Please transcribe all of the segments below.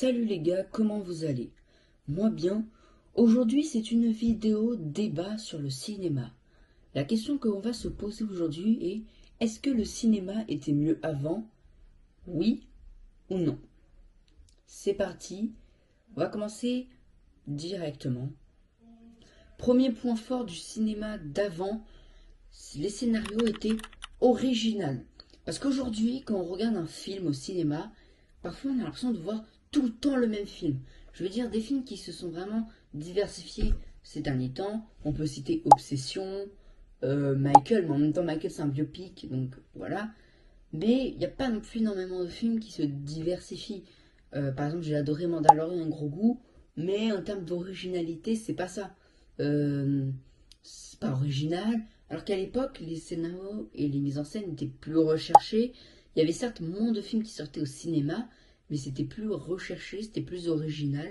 Salut les gars, comment vous allez? Moi bien. Aujourd'hui c'est une vidéo débat sur le cinéma. La question que l'on va se poser aujourd'hui est: est-ce que le cinéma était mieux avant? Oui ou non? C'est parti, on va commencer directement. Premier point fort du cinéma d'avant, les scénarios étaient originaux. Parce qu'aujourd'hui, quand on regarde un film au cinéma, parfois on a l'impression de voir tout le temps le même film. Je veux dire, des films qui se sont vraiment diversifiés ces derniers temps. On peut citer Obsession, Michael, mais en même temps Michael c'est un biopic, donc voilà. Mais il n'y a pas non plus énormément de films qui se diversifient. Par exemple, j'ai adoré Mandalorian, un gros goût, mais en termes d'originalité, c'est pas ça. C'est pas original. Alors qu'à l'époque, les scénarios et les mises en scène étaient plus recherchés. Il y avait certes moins de films qui sortaient au cinéma, mais c'était plus recherché, c'était plus original,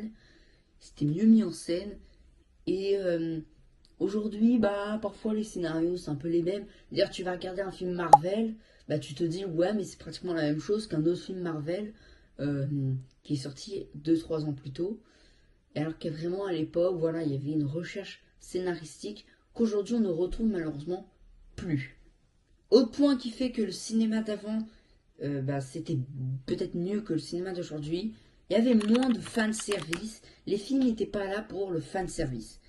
c'était mieux mis en scène. Et aujourd'hui, bah, parfois les scénarios, c'est un peu les mêmes. D'ailleurs, tu vas regarder un film Marvel, bah, tu te dis, ouais, mais c'est pratiquement la même chose qu'un autre film Marvel euh, qui est sorti 2 3 ans plus tôt. Alors que vraiment, à l'époque, voilà, il y avait une recherche scénaristique qu'aujourd'hui, on ne retrouve malheureusement plus. Autre point qui fait que le cinéma d'avant, bah, c'était peut-être mieux que le cinéma d'aujourd'hui. Il y avait moins de fanservice. Les films n'étaient pas là pour le fanservice.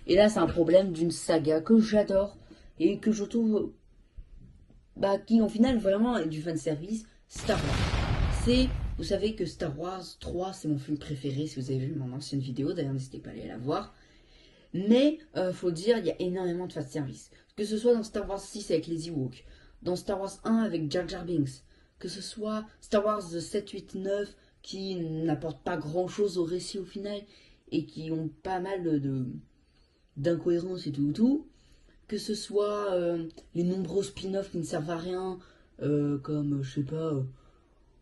Et là, c'est un problème d'une saga que j'adore et que je trouve, bah, qui en final vraiment est du fanservice. Star Wars. Vous savez que Star Wars 3, c'est mon film préféré. Si vous avez vu mon ancienne vidéo, d'ailleurs, n'hésitez pas à aller la voir. Mais, faut le dire, il y a énormément de fanservice. Que ce soit dans Star Wars 6 avec les Ewoks, dans Star Wars 1 avec Jar Jar Binks, que ce soit Star Wars 7, 8, 9 qui n'apportent pas grand chose au récit au final et qui ont pas mal d'incohérences et tout, que ce soit les nombreux spin-offs qui ne servent à rien, comme je sais pas,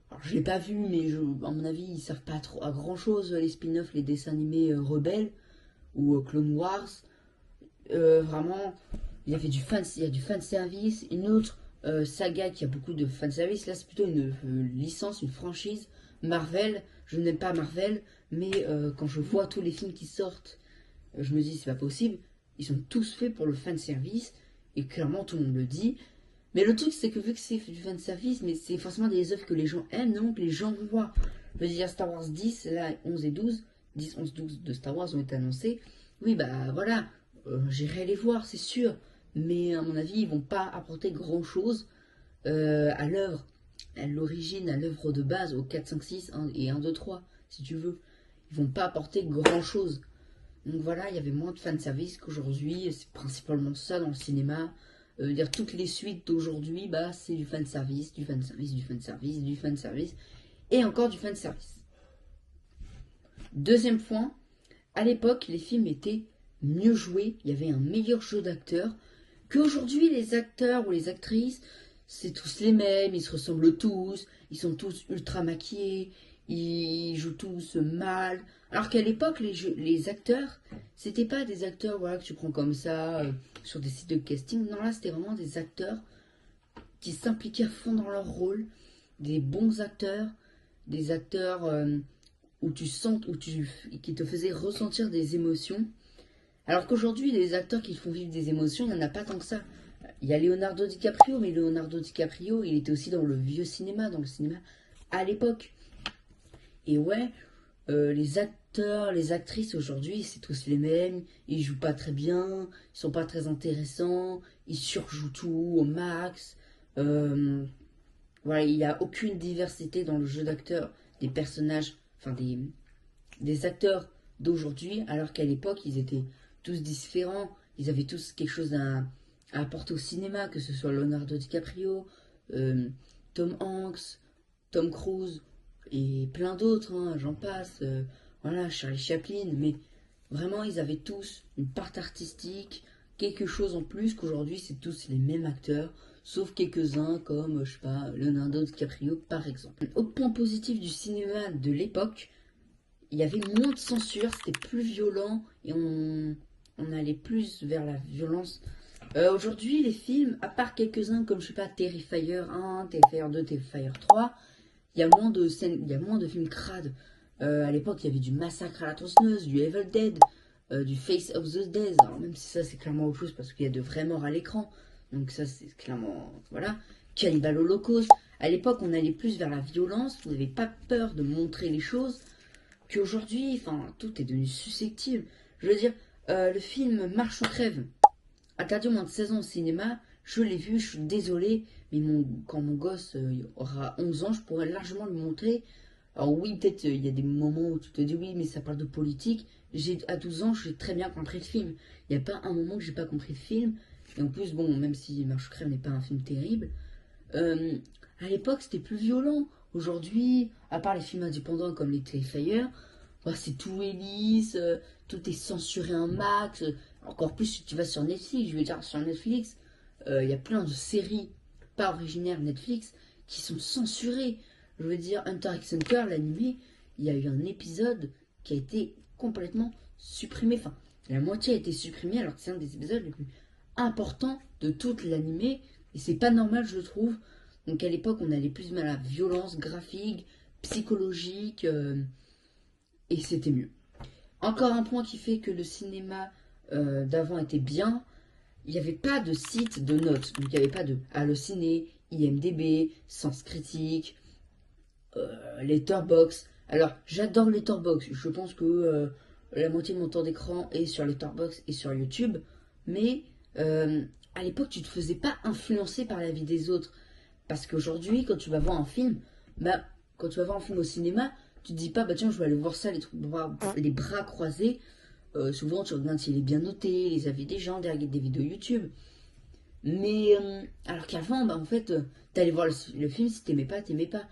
alors je l'ai pas vu, mais à mon avis ils servent pas trop à grand chose les spin-offs, les dessins animés rebelles ou Clone Wars. Vraiment, il y a du fan service. Une autre saga qui a beaucoup de fan service, là c'est plutôt une licence, une franchise. Marvel, je n'aime pas Marvel, mais quand je vois tous les films qui sortent, je me dis c'est pas possible. Ils sont tous faits pour le fan service et clairement tout le monde le dit. Mais le truc c'est que vu que c'est du fan service, mais c'est forcément des œuvres que les gens aiment, non, que les gens voient. Je veux dire Star Wars 10, là 11 et 12, 10, 11, 12 de Star Wars ont été annoncés. Oui, bah voilà, j'irai les voir, c'est sûr. Mais à mon avis, ils vont pas apporter grand chose à l'œuvre, à l'origine, à l'œuvre de base, au 4, 5, 6 et 1, 2, 3, si tu veux. Ils vont pas apporter grand chose. Donc voilà, il y avait moins de fanservice qu'aujourd'hui. C'est principalement ça dans le cinéma. Dire toutes les suites d'aujourd'hui, bah c'est du fanservice, du fanservice, du fanservice, du fanservice. Et encore du fanservice. Deuxième point, à l'époque, les films étaient mieux joués, il y avait un meilleur jeu d'acteurs, qu'aujourd'hui, les acteurs ou les actrices, c'est tous les mêmes, ils se ressemblent tous, ils sont tous ultra maquillés, ils jouent tous mal. Alors qu'à l'époque, les acteurs, c'était pas des acteurs voilà, que tu prends comme ça sur des sites de casting. Non, là, c'était vraiment des acteurs qui s'impliquaient à fond dans leur rôle, des bons acteurs, des acteurs où tu sens, qui te faisaient ressentir des émotions. Alors qu'aujourd'hui, les acteurs qui font vivre des émotions, il n'y en a pas tant que ça. Il y a Leonardo DiCaprio, mais Leonardo DiCaprio, il était aussi dans le vieux cinéma, dans le cinéma à l'époque. Et ouais, les acteurs, les actrices aujourd'hui, c'est tous les mêmes. Ils jouent pas très bien, ils sont pas très intéressants, ils surjouent tout au max. Euh, voilà, il n'y a aucune diversité dans le jeu d'acteurs, des personnages, enfin des acteurs d'aujourd'hui, alors qu'à l'époque, ils étaient tous différents. Ils avaient tous quelque chose à apporter au cinéma, que ce soit Leonardo DiCaprio, euh, Tom Hanks, Tom Cruise et plein d'autres, hein, j'en passe. Voilà, Charlie Chaplin, mais vraiment, ils avaient tous une part artistique, quelque chose en plus qu'aujourd'hui, c'est tous les mêmes acteurs, sauf quelques-uns comme, je sais pas, Leonardo DiCaprio par exemple. Autre point positif du cinéma de l'époque, il y avait moins de censure, c'était plus violent et on allait plus vers la violence. Aujourd'hui, les films, à part quelques-uns comme je sais pas Terrifier 1, Terrifier 2, Terrifier 3, il y a moins de scènes, il y a moins de films crades. À l'époque, il y avait du Massacre à la tronçonneuse, du Evil Dead, du Face of the Dead. Alors même si ça, c'est clairement autre chose parce qu'il y a de vraies morts à l'écran. Donc ça, c'est clairement... Voilà. Cannibal Holocaust. À l'époque, on allait plus vers la violence. On n'avait pas peur de montrer les choses. Qu'aujourd'hui, enfin, tout est devenu susceptible. Je veux dire, le film Marche ou crève, interdit au moins de 16 ans au cinéma, je l'ai vu, je suis désolée, mais quand mon gosse aura 11 ans, je pourrais largement le montrer. Alors oui, peut-être il y a des moments où tu te dis oui, mais ça parle de politique. À 12 ans, j'ai très bien compris le film. Il n'y a pas un moment que j'ai pas compris le film. Et en plus, bon, même si Marche ou crève n'est pas un film terrible, à l'époque, c'était plus violent. Aujourd'hui, à part les films indépendants comme les Terrifier, bah, c'est tout hélice, tout est censuré un max. Encore plus si tu vas sur Netflix, je veux dire, sur Netflix, il y a plein de séries pas originaires Netflix qui sont censurées. Je veux dire, Hunter x Hunter, l'animé, il y a eu un épisode qui a été complètement supprimé. Enfin, la moitié a été supprimée alors que c'est un des épisodes les plus importants de toute l'animé. Et c'est pas normal, je trouve. Donc à l'époque, on allait plus mal à la violence graphique, psychologique, et c'était mieux. Encore un point qui fait que le cinéma d'avant était bien, il n'y avait pas de site de notes. Donc il n'y avait pas de Allociné, IMDB, Sens Critique, Letterboxd. Alors j'adore Letterboxd. Je pense que la moitié de mon temps d'écran est sur Letterboxd et sur YouTube. Mais à l'époque, tu ne te faisais pas influencer par la vie des autres. Parce qu'aujourd'hui, quand tu vas voir un film, bah, quand tu vas voir un film au cinéma, tu te dis pas, bah tiens, je vais aller voir ça, les bras croisés. Souvent, tu regardes s'il est bien noté, les avis des gens, derrière des vidéos YouTube. Mais, alors qu'avant, bah en fait, t'allais voir le film, si t'aimais pas, t'aimais pas.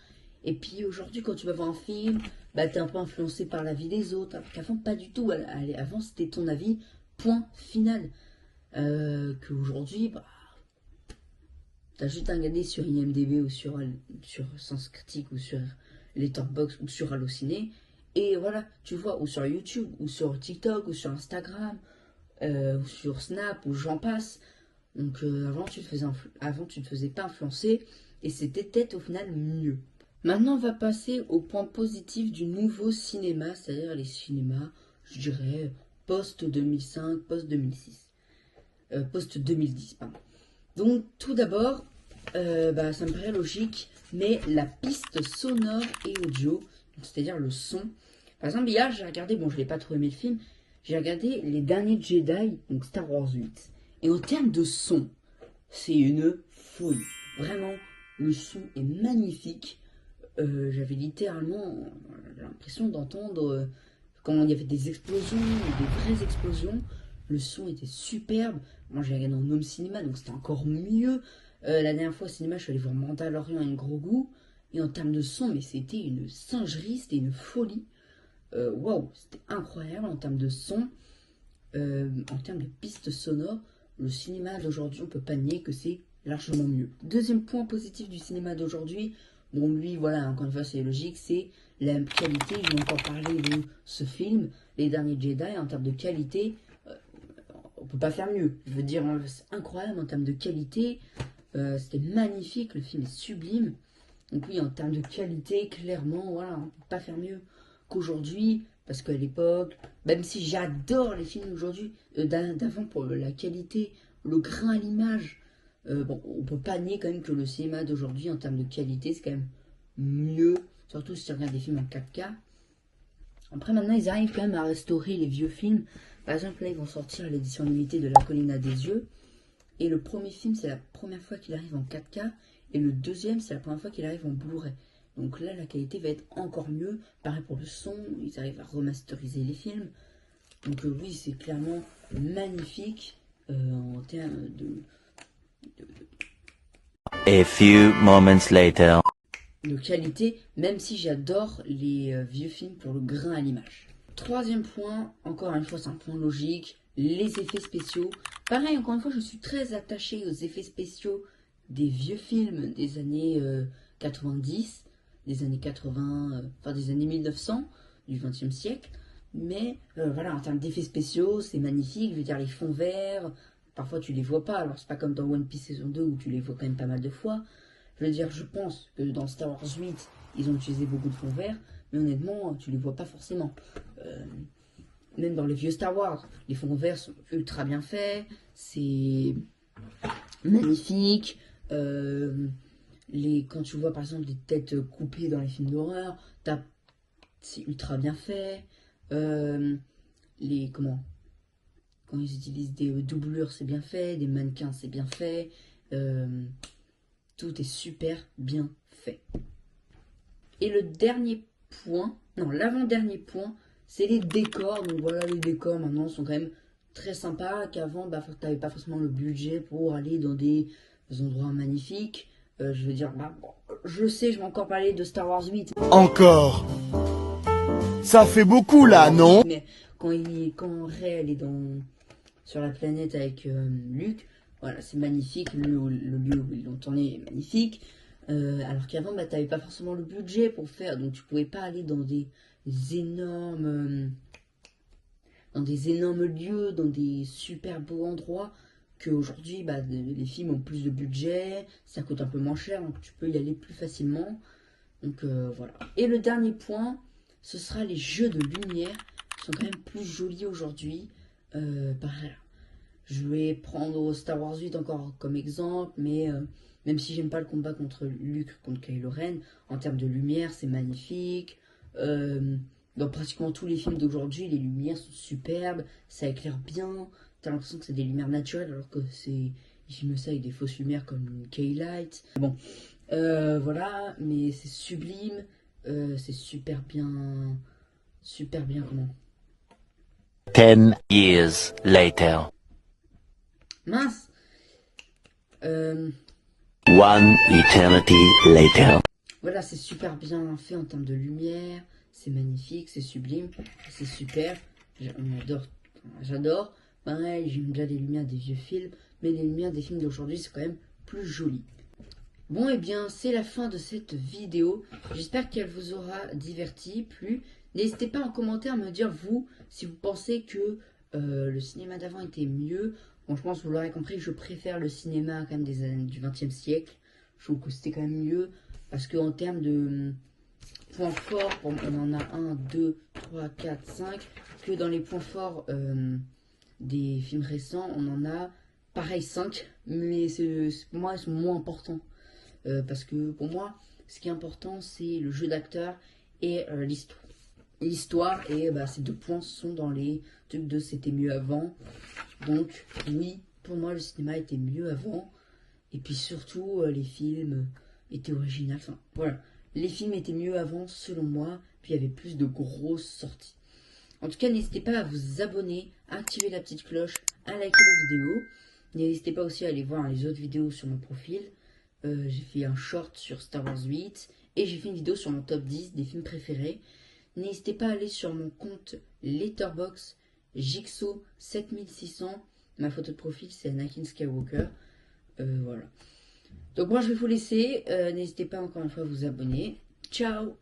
Et puis aujourd'hui, quand tu vas voir un film, bah t'es un peu influencé par la vie des autres. Alors qu'avant, pas du tout. Avant, c'était ton avis, point final. Qu'aujourd'hui, bah, t'as juste à regarder sur IMDB ou sur Sens Critique ou sur Letterboxd ou sur Allociné. Et voilà, tu vois, ou sur YouTube, ou sur TikTok, ou sur Instagram, ou sur Snap, ou j'en passe. Donc avant, tu te faisais pas influencer et c'était peut-être au final mieux. Maintenant, on va passer au point positif du nouveau cinéma, c'est-à-dire les cinémas, je dirais, post-2005, post-2006. Post-2010, pardon. Donc, tout d'abord, bah, ça me paraît logique, mais la piste sonore et audio, c'est-à-dire le son. Par exemple, hier, j'ai regardé, bon, je n'ai pas trop aimé le film, j'ai regardé Les Derniers Jedi, donc Star Wars 8. Et en termes de son, c'est une folie. Vraiment, le son est magnifique. J'avais littéralement l'impression d'entendre quand il y avait des explosions, des vraies explosions. Le son était superbe. Moi, j'ai regardé en home cinéma, donc c'était encore mieux. La dernière fois au cinéma, je suis allé voir Mandalorian et un gros goût. Et en termes de son, mais c'était une singerie, c'était une folie. Waouh, c'était incroyable en termes de son. En termes de pistes sonores, le cinéma d'aujourd'hui, on peut pas nier que c'est largement mieux. Deuxième point positif du cinéma d'aujourd'hui, bon lui, voilà, encore une fois, c'est logique, c'est la qualité. Je vais encore parler de ce film, Les Derniers Jedi, en termes de qualité, on peut pas faire mieux. Je veux dire, c'est incroyable en termes de qualité, c'était magnifique, le film est sublime. Donc oui, en termes de qualité, clairement, voilà, on peut pas faire mieux qu'aujourd'hui, parce qu'à l'époque, même si j'adore les films aujourd'hui, d'avant pour la qualité, le grain à l'image, bon, on peut pas nier quand même que le cinéma d'aujourd'hui, en termes de qualité, c'est quand même mieux, surtout si tu regardes des films en 4K. Après, maintenant, ils arrivent quand même à restaurer les vieux films. Par exemple, là, ils vont sortir l'édition limitée de La Colline à des yeux. Et le premier film, c'est la première fois qu'il arrive en 4K. Et le deuxième, c'est la première fois qu'il arrive en Blu-ray. Donc là, la qualité va être encore mieux. Pareil pour le son, ils arrivent à remasteriser les films. Donc oui, c'est clairement magnifique en termes A few moments later. de qualité, même si j'adore les vieux films pour le grain à l'image. Troisième point, encore une fois, c'est un point logique, les effets spéciaux. Pareil, encore une fois, je suis très attachée aux effets spéciaux des vieux films des années 90, des années 80, enfin des années 1900, du XXe siècle. Mais voilà, en termes d'effets spéciaux, c'est magnifique. Je veux dire, les fonds verts, parfois tu les vois pas. Alors, c'est pas comme dans One Piece saison 2 où tu les vois quand même pas mal de fois. Je veux dire, je pense que dans Star Wars 8, ils ont utilisé beaucoup de fonds verts. mais honnêtement, tu les vois pas forcément. Même dans les vieux Star Wars, les fonds verts sont ultra bien faits, c'est magnifique. Quand tu vois par exemple des têtes coupées dans les films d'horreur, c'est ultra bien fait. Quand ils utilisent des doublures, c'est bien fait, des mannequins, c'est bien fait. Tout est super bien fait. Et le dernier point, non, l'avant-dernier point, c'est les décors. Donc voilà, les décors maintenant sont quand même très sympas. Qu'avant, t'avais pas forcément le budget pour aller dans des endroits magnifiques. Je veux dire, je sais, je vais encore parler de Star Wars 8. Encore. Ça fait beaucoup là, non? Mais quand Rey elle est sur la planète avec Luke, voilà, c'est magnifique. Le lieu où ils l'ont tourné est magnifique. Alors qu'avant, t'avais pas forcément le budget pour faire, donc tu pouvais pas aller dans des énormes lieux, dans des super beaux endroits. Qu'aujourd'hui, les films ont plus de budget, ça coûte un peu moins cher, donc tu peux y aller plus facilement. Donc voilà. Et le dernier point, ce sera les jeux de lumière, qui sont quand même plus jolis aujourd'hui. Je vais prendre Star Wars 8 encore comme exemple, mais même si j'aime pas le combat contre Luke, contre Kylo Ren, en termes de lumière, c'est magnifique. Dans pratiquement tous les films d'aujourd'hui, les lumières sont superbes, ça éclaire bien. T'as l'impression que c'est des lumières naturelles, alors que ils filment ça avec des fausses lumières comme une K-Light. Bon, voilà, mais c'est sublime, c'est super bien comment 10 years later. Mince. One eternity later. Voilà, c'est super bien fait en termes de lumière, c'est magnifique, c'est sublime, c'est super. J'adore. Pareil, j'aime bien les lumières des vieux films, mais les lumières des films d'aujourd'hui, c'est quand même plus joli. Bon, et bien, c'est la fin de cette vidéo. J'espère qu'elle vous aura diverti, plu. N'hésitez pas en commentaire à me dire, vous, si vous pensez que le cinéma d'avant était mieux. Bon, je pense que vous l'aurez compris, je préfère le cinéma quand même des années du XXe siècle. Je trouve que c'était quand même mieux. Parce qu'en termes de points forts, on en a 1, 2, 3, 4, 5. Que dans les points forts des films récents, on en a pareil 5. Mais pour moi, ils sont moins importants. Parce que pour moi, ce qui est important, c'est le jeu d'acteur et l'histoire. Et ces 2 points sont dans les trucs de c'était mieux avant. Donc oui, pour moi, le cinéma était mieux avant. Et puis surtout, les films étaient originaux. Enfin, voilà. Les films étaient mieux avant, selon moi. Puis il y avait plus de grosses sorties. En tout cas, n'hésitez pas à vous abonner, à activer la petite cloche, à liker la vidéo. N'hésitez pas aussi à aller voir les autres vidéos sur mon profil. J'ai fait un short sur Star Wars 8 et j'ai fait une vidéo sur mon top 10 des films préférés. N'hésitez pas à aller sur mon compte Letterboxd Jigsaw 7600. Ma photo de profil c'est Anakin Skywalker. Voilà. Donc moi je vais vous laisser. N'hésitez pas encore une fois à vous abonner. Ciao.